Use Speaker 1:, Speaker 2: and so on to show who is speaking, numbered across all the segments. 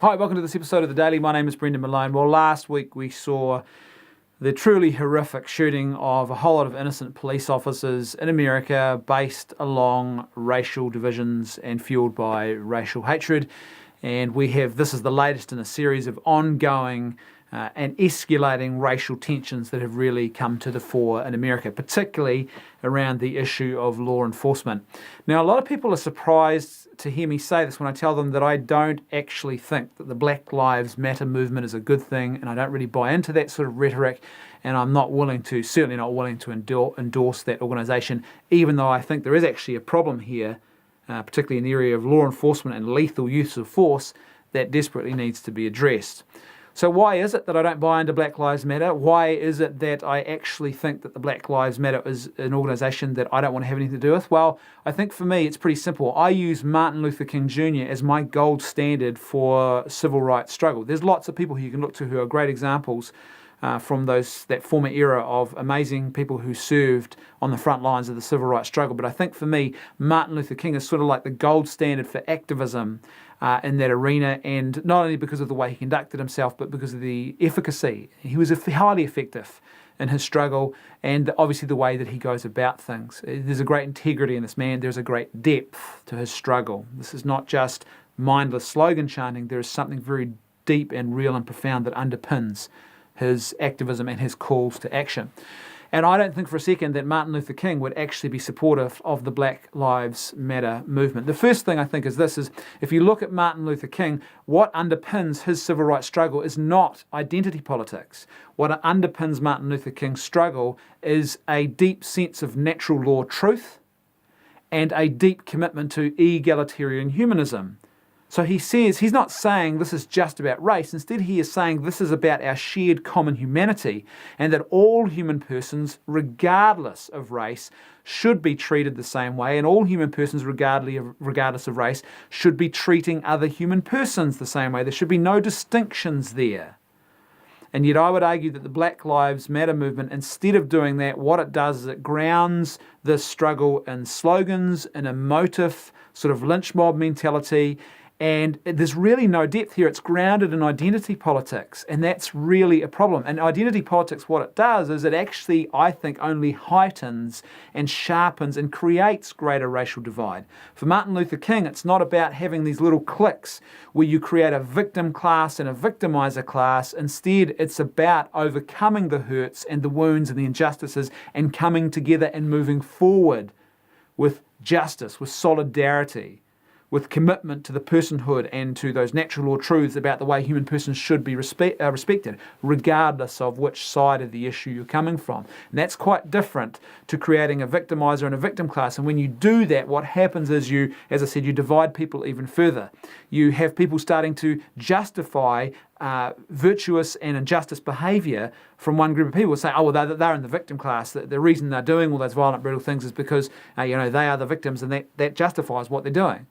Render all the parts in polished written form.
Speaker 1: Hi, welcome to this episode of The Daily. My name is Brendan Malone. Well, last week we saw the truly horrific shooting of a whole lot of innocent police officers in America based along racial divisions and fueled by racial hatred. And this is the latest in a series of ongoing and escalating racial tensions that have really come to the fore in America, particularly around the issue of law enforcement. Now, a lot of people are surprised to hear me say this when I tell them that I don't actually think that the Black Lives Matter movement is a good thing, and I don't really buy into that sort of rhetoric, and I'm certainly not willing to endorse that organisation, even though I think there is actually a problem here, particularly in the area of law enforcement and lethal use of force, that desperately needs to be addressed. So why is it that I don't buy into Black Lives Matter? Why is it that I actually think that the Black Lives Matter is an organisation that I don't want to have anything to do with? Well, I think for me it's pretty simple. I use Martin Luther King Jr. as my gold standard for civil rights struggle. There's lots of people who you can look to who are great examples from that former era of amazing people who served on the front lines of the civil rights struggle. But I think for me, Martin Luther King is sort of like the gold standard for activism in that arena, and not only because of the way he conducted himself, but because of the efficacy. He was highly effective in his struggle, and obviously the way that he goes about things. There's a great integrity in this man. There's a great depth to his struggle. This is not just mindless slogan chanting. There is something very deep and real and profound that underpins his activism and his calls to action. And I don't think for a second that Martin Luther King would actually be supportive of the Black Lives Matter movement. The first thing I think is this, is if you look at Martin Luther King, what underpins his civil rights struggle is not identity politics. What underpins Martin Luther King's struggle is a deep sense of natural law truth and a deep commitment to egalitarian humanism. So he says, he's not saying this is just about race. Instead, he is saying this is about our shared common humanity, and that all human persons, regardless of race, should be treated the same way, and all human persons, regardless of race, should be treating other human persons the same way. There should be no distinctions there. And yet I would argue that the Black Lives Matter movement, instead of doing that, what it does is it grounds this struggle in slogans, in emotive sort of lynch mob mentality, and there's really no depth here. It's grounded in identity politics, and that's really a problem. And identity politics, what it does is it actually, I think, only heightens and sharpens and creates greater racial divide. For Martin Luther King, it's not about having these little cliques where you create a victim class and a victimizer class. Instead, it's about overcoming the hurts and the wounds and the injustices and coming together and moving forward with justice, with solidarity, with commitment to the personhood and to those natural law truths about the way human persons should be respected, regardless of which side of the issue you're coming from. And that's quite different to creating a victimizer and a victim class. And when you do that, what happens is you, as I said, you divide people even further. You have people starting to justify virtuous and injustice behaviour from one group of people, say, oh, well, they're in the victim class. The reason they're doing all those violent, brutal things is because they are the victims, and that justifies what they're doing.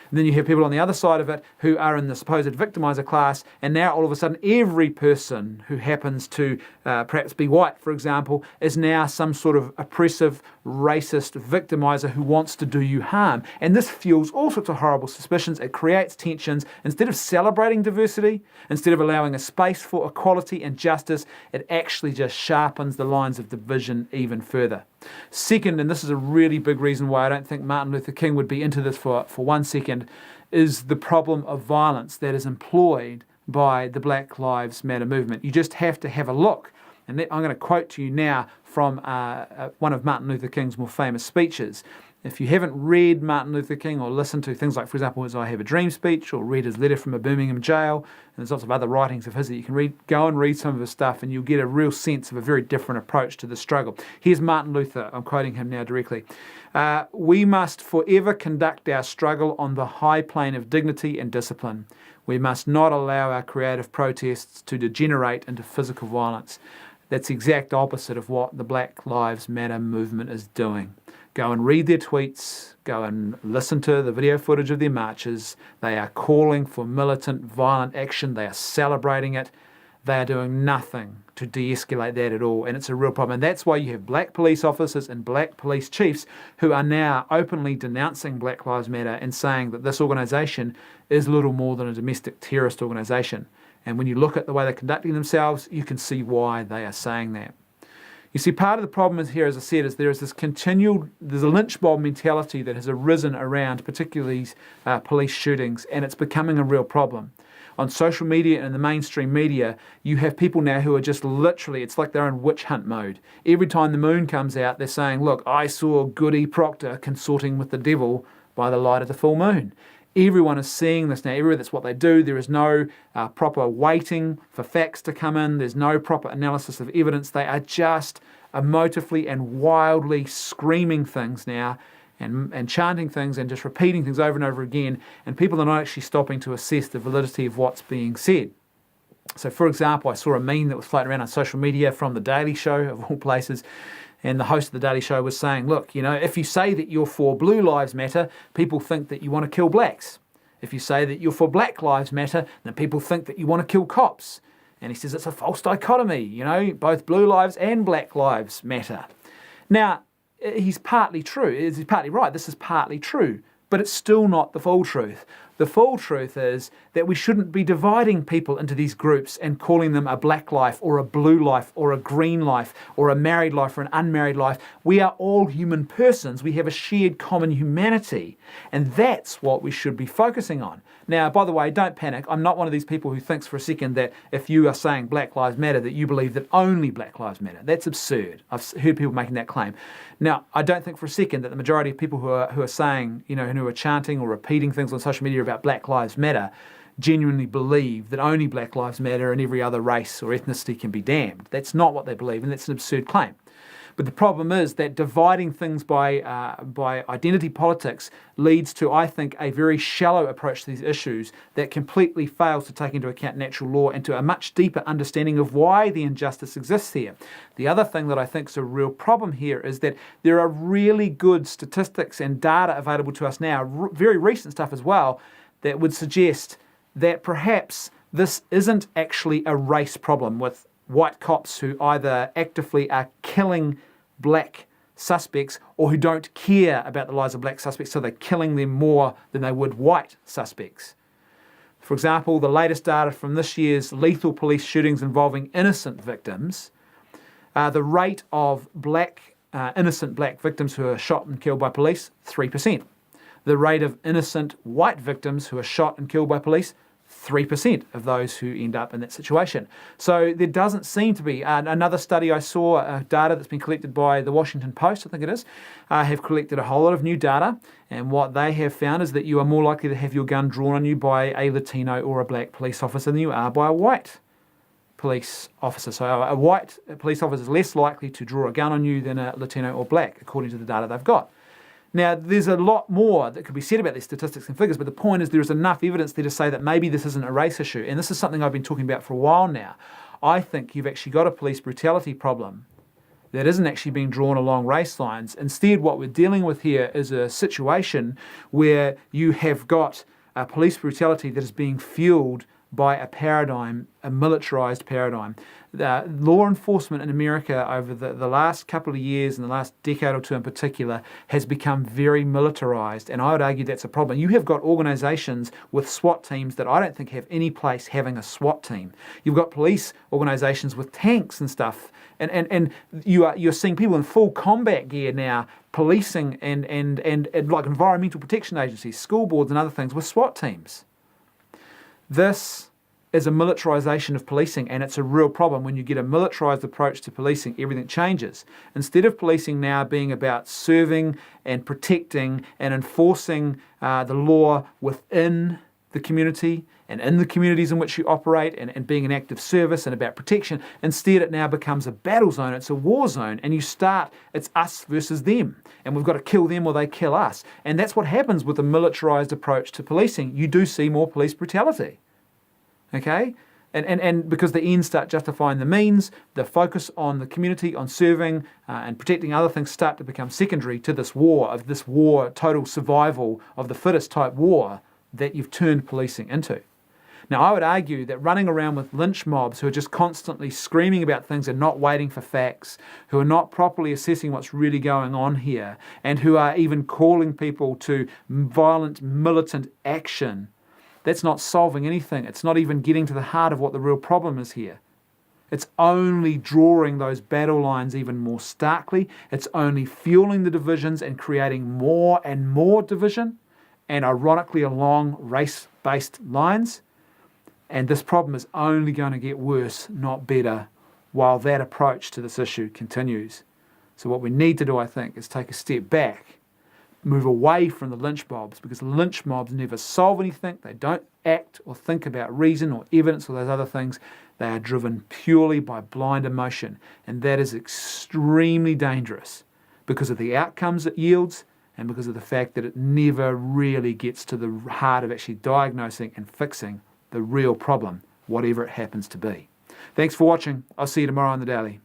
Speaker 1: And then you have people on the other side of it who are in the supposed victimizer class, and now all of a sudden every person who happens to perhaps be white, for example, is now some sort of oppressive, racist victimizer who wants to do you harm. And this fuels all sorts of horrible suspicions. It creates tensions. Instead of celebrating diversity, instead of allowing a space for equality and justice, it actually just sharpens the lines of division even further. Second, and this is a really big reason why I don't think Martin Luther King would be into this for 1 second, is the problem of violence that is employed by the Black Lives Matter movement. You just have to have a look. And I'm going to quote to you now from one of Martin Luther King's more famous speeches. If you haven't read Martin Luther King or listened to things like, for example, his I Have a Dream speech, or read his letter from a Birmingham jail, and there's lots of other writings of his that you can read, go and read some of his stuff and you'll get a real sense of a very different approach to the struggle. Here's Martin Luther, I'm quoting him now directly. We must forever conduct our struggle on the high plane of dignity and discipline. We must not allow our creative protests to degenerate into physical violence. That's the exact opposite of what the Black Lives Matter movement is doing. Go and read their tweets, go and listen to the video footage of their marches. They are calling for militant, violent action. They are celebrating it. they are doing nothing to de-escalate that at all, and it's a real problem. And that's why you have black police officers and black police chiefs who are now openly denouncing Black Lives Matter and saying that this organisation is little more than a domestic terrorist organisation. And when you look at the way they're conducting themselves, you can see why they are saying that. You see, part of the problem is here, as I said, is there's a lynch mob mentality that has arisen around particularly these police shootings, and it's becoming a real problem. On social media and the mainstream media, you have people now who are just literally, it's like they're in witch hunt mode. Every time the moon comes out, they're saying, look, I saw Goody Proctor consorting with the devil by the light of the full moon. Everyone is seeing this now. Everywhere, that's what they do. There is no proper waiting for facts to come in. There's no proper analysis of evidence. They are just emotively and wildly screaming things now and chanting things and just repeating things over and over again. And people are not actually stopping to assess the validity of what's being said. So, for example, I saw a meme that was floating around on social media from The Daily Show, of all places. And the host of The Daily Show was saying, look, if you say that you're for Blue Lives Matter, people think that you want to kill blacks. If you say that you're for Black Lives Matter, then people think that you want to kill cops. And he says it's a false dichotomy, both blue lives and black lives matter. Now, he's partly true. He's partly right. This is partly true. But it's still not the full truth. The full truth is that we shouldn't be dividing people into these groups and calling them a black life or a blue life or a green life or a married life or an unmarried life. We are all human persons. We have a shared common humanity. And that's what we should be focusing on. Now, by the way, don't panic. I'm not one of these people who thinks for a second that if you are saying Black Lives Matter, that you believe that only Black Lives Matter. That's absurd. I've heard people making that claim. Now, I don't think for a second that the majority of people who are saying, and who are chanting or repeating things on social media about Black Lives Matter genuinely believe that only Black Lives Matter and every other race or ethnicity can be damned. That's not what they believe, and that's an absurd claim. But the problem is that dividing things by identity politics leads to, I think, a very shallow approach to these issues that completely fails to take into account natural law and to a much deeper understanding of why the injustice exists here. The other thing that I think is a real problem here is that there are really good statistics and data available to us now, very recent stuff as well, that would suggest that perhaps this isn't actually a race problem with white cops who either actively are killing black suspects or who don't care about the lives of black suspects, so they're killing them more than they would white suspects. For example, the latest data from this year's lethal police shootings involving innocent victims, the rate of innocent black victims who are shot and killed by police, 3%. The rate of innocent white victims who are shot and killed by police, 3% of those who end up in that situation. So there doesn't seem to be. Another study I saw, data that's been collected by the Washington Post, I think it is, have collected a whole lot of new data, and what they have found is that you are more likely to have your gun drawn on you by a Latino or a black police officer than you are by a white police officer. So a white police officer is less likely to draw a gun on you than a Latino or black, according to the data they've got. Now, there's a lot more that could be said about these statistics and figures, but the point is there is enough evidence there to say that maybe this isn't a race issue. And this is something I've been talking about for a while now. I think you've actually got a police brutality problem that isn't actually being drawn along race lines. Instead, what we're dealing with here is a situation where you have got a police brutality that is being fueled by a paradigm, a militarized paradigm. Law enforcement in America over the last couple of years and the last decade or two in particular has become very militarized, and I would argue that's a problem. You have got organizations with SWAT teams that I don't think have any place having a SWAT team. You've got police organizations with tanks and stuff, and you're seeing people in full combat gear now policing and like environmental protection agencies, school boards and other things with SWAT teams. This is a militarization of policing, and it's a real problem. When you get a militarized approach to policing, everything changes. Instead of policing now being about serving and protecting and enforcing the law within the community and in the communities in which you operate and being an active service and about protection, instead it now becomes a battle zone, it's a war zone, and it's us versus them, and we've got to kill them or they kill us. And that's what happens with a militarized approach to policing. You do see more police brutality. Okay? And because the ends start justifying the means, the focus on the community, on serving and protecting other things start to become secondary to this war, total survival of the fittest type war that you've turned policing into. Now, I would argue that running around with lynch mobs who are just constantly screaming about things and not waiting for facts, who are not properly assessing what's really going on here, and who are even calling people to violent, militant action, that's not solving anything. It's not even getting to the heart of what the real problem is here. It's only drawing those battle lines even more starkly. It's only fueling the divisions and creating more and more division, and ironically along race-based lines. And this problem is only going to get worse, not better, while that approach to this issue continues. So what we need to do, I think, is take a step back, move away from the lynch mobs, because lynch mobs never solve anything. They don't act or think about reason or evidence or those other things. They are driven purely by blind emotion, and that is extremely dangerous because of the outcomes it yields and because of the fact that it never really gets to the heart of actually diagnosing and fixing the real problem, whatever it happens to be. Thanks for watching. I'll see you tomorrow on The Daily.